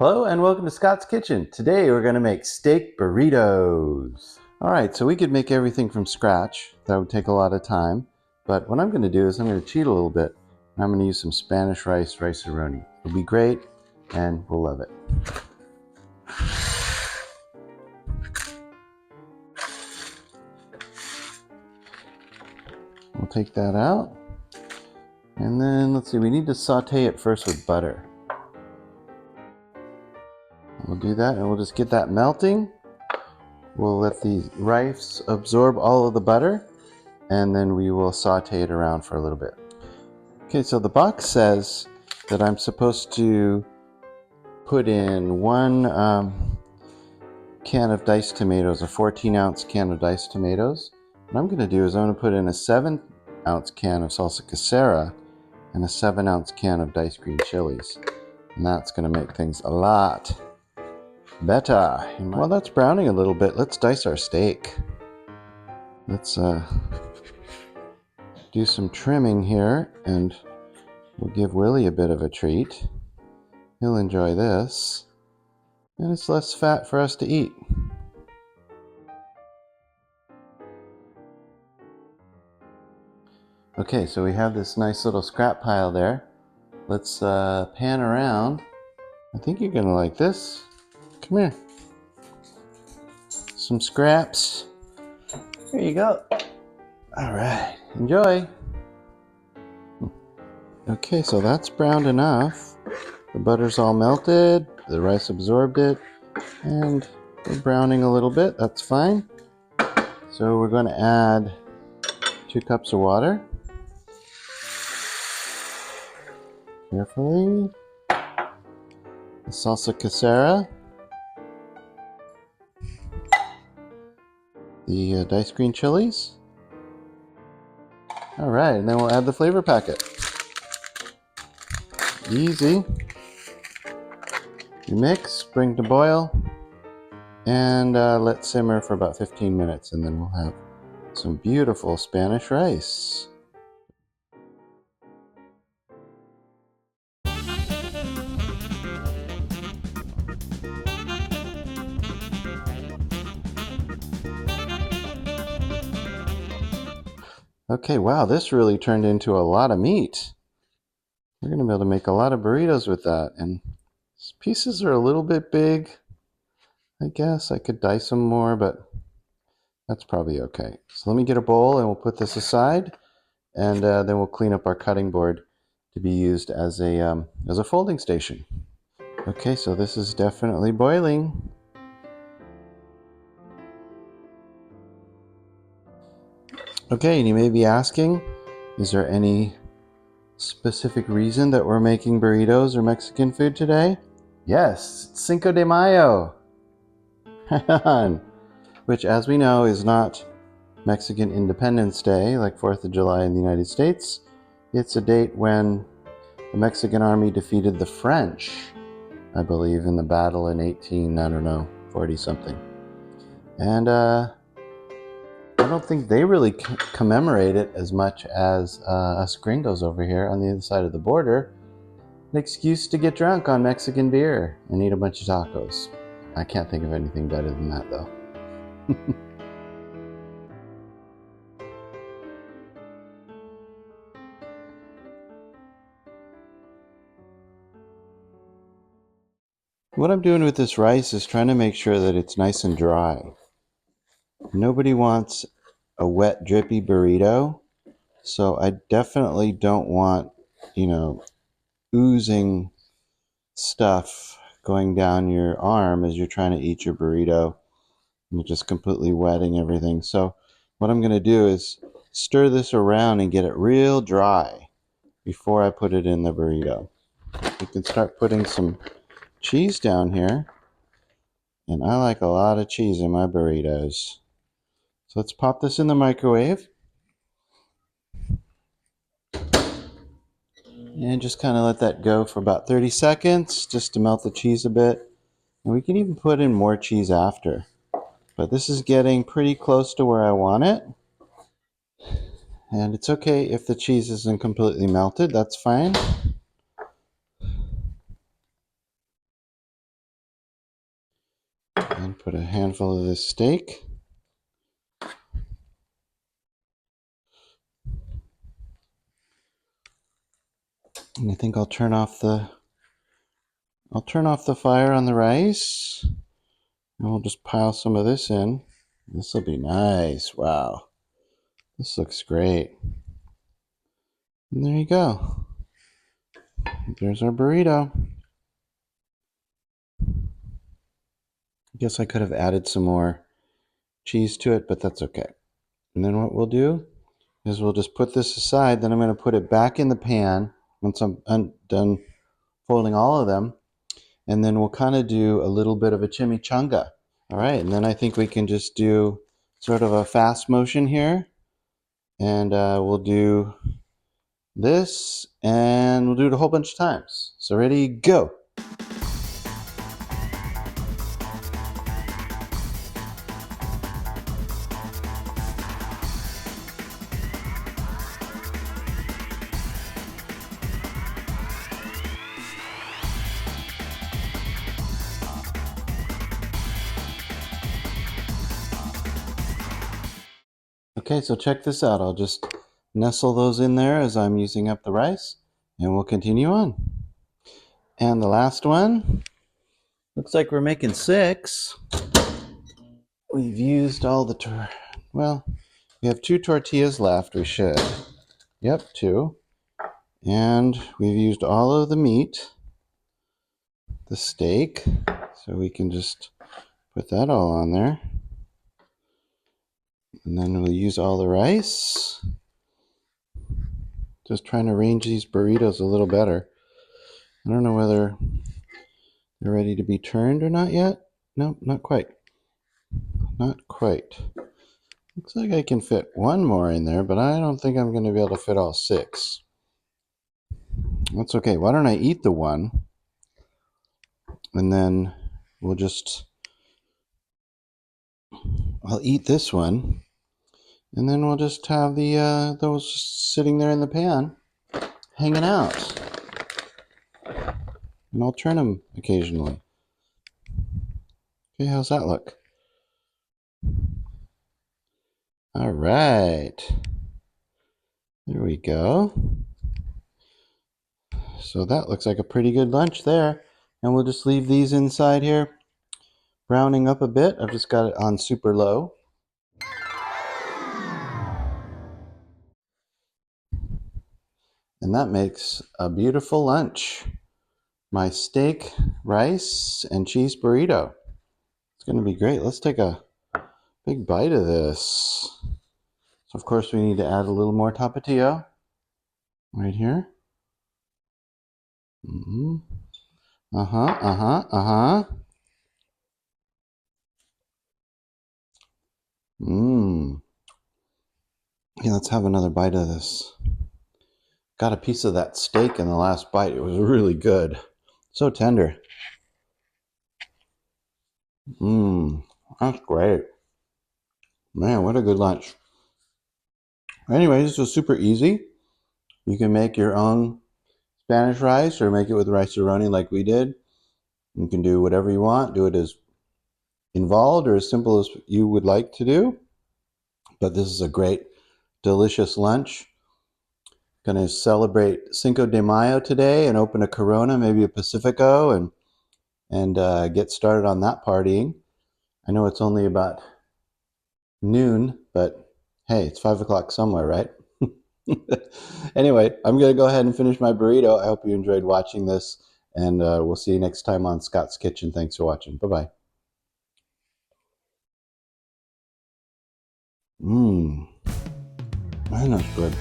Hello and welcome to Scott's Kitchen. Today we're going to make steak burritos. Alright, so we could make everything from scratch. That would take a lot of time. But what I'm going to do is I'm going to cheat a little bit. I'm going to use some Spanish rice-a-roni. It'll be great and we'll love it. We'll take that out. And then let's see, we need to saute it first with butter. We'll do that and we'll just get that melting. We'll let the rice absorb all of the butter and then we will saute it around for a little bit. Okay, so the box says that I'm supposed to put in one can of diced tomatoes, a 14-ounce can of diced tomatoes. What I'm going to do is I'm going to put in a 7-ounce can of salsa casera and a 7-ounce can of diced green chilies. And that's going to make things a lot better. While that's browning a little bit, let's dice our steak. Let's do some trimming here and we'll give Willie a bit of a treat. He'll enjoy this. And it's less fat for us to eat. Okay, so we have this nice little scrap pile there. Let's pan around. I think you're gonna like this. Come here. Some scraps. There you go. All right, enjoy. Okay, so that's browned enough. The butter's all melted, the rice absorbed it, and we're browning a little bit, that's fine. So we're going to add 2 cups of water. Carefully. The salsa casera. The diced green chilies. Alright, and then we'll add the flavor packet. Easy. You mix, bring to boil, and let simmer for about 15 minutes, and then we'll have some beautiful Spanish rice. Okay, wow, this really turned into a lot of meat. We're going to be able to make a lot of burritos with that. And these pieces are a little bit big. I guess I could dice them more, but that's probably okay. So let me get a bowl and we'll put this aside. And then we'll clean up our cutting board to be used as a folding station. Okay, so this is definitely boiling. Okay, and you may be asking, is there any specific reason that we're making burritos or Mexican food today? Yes, it's Cinco de Mayo, which as we know is not Mexican Independence Day like 4th of July in the United States. It's a date when the Mexican army defeated the French, I believe, in the battle in 40 something. And I don't think they really commemorate it as much as us gringos over here on the other side of the border. An excuse to get drunk on Mexican beer and eat a bunch of tacos. I can't think of anything better than that though. What I'm doing with this rice is trying to make sure that it's nice and dry. Nobody wants a wet, drippy burrito, so I definitely don't want, oozing stuff going down your arm as you're trying to eat your burrito and you're just completely wetting everything. So what I'm going to do is stir this around and get it real dry before I put it in the burrito. You can start putting some cheese down here, and I like a lot of cheese in my burritos. So let's pop this in the microwave and just kind of let that go for about 30 seconds just to melt the cheese a bit. And we can even put in more cheese after. But this is getting pretty close to where I want it. And it's okay if the cheese isn't completely melted, that's fine. put a handful of this steak. And I think I'll turn off the fire on the rice. And we'll just pile some of this in. This will be nice. Wow. This looks great. And there you go. There's our burrito. I guess I could have added some more cheese to it, but that's okay. And then what we'll do is we'll just put this aside. Then I'm going to put it back in the pan once I'm done folding all of them. And then we'll kind of do a little bit of a chimichanga. All right, and then I think we can just do sort of a fast motion here. And we'll do this, and we'll do it a whole bunch of times. So ready, go. Okay, so check this out. I'll just nestle those in there as I'm using up the rice, and we'll continue on. And the last one, looks like we're making 6. We've used all the, well, we have 2 tortillas left, we should. Yep, 2. And we've used all of the meat, the steak, so we can just put that all on there. And then we'll use all the rice. Just trying to arrange these burritos a little better. I don't know whether they're ready to be turned or not yet. No, not quite. Not quite. Looks like I can fit one more in there, but I don't think I'm going to be able to fit all 6. That's okay. Why don't I eat the one, and then we'll just, I'll eat this one, and then we'll just have the those sitting there in the pan, hanging out. And I'll turn them occasionally. Okay, how's that look? All right. There we go. So that looks like a pretty good lunch there. And we'll just leave these inside here, browning up a bit. I've just got it on super low. And that makes a beautiful lunch. My steak, rice, and cheese burrito. It's going to be great. Let's take a big bite of this. So of course we need to add a little more tapatio right here. Okay, let's have another bite of this. Got a piece of that steak in the last bite. It was really good. So tender. That's great. Man, what a good lunch. Anyway, this was super easy. You can make your own Spanish rice or make it with rice-a-roni like we did. You can do whatever you want. Do it as involved or as simple as you would like to do. But this is a great, delicious lunch. Going to celebrate Cinco de Mayo today and open a Corona, maybe a Pacifico, and get started on that partying. I know it's only about noon, but hey, it's 5 o'clock somewhere, right? Anyway, I'm going to go ahead and finish my burrito. I hope you enjoyed watching this, and we'll see you next time on Scott's Kitchen. Thanks for watching. Bye-bye. Man, that's good.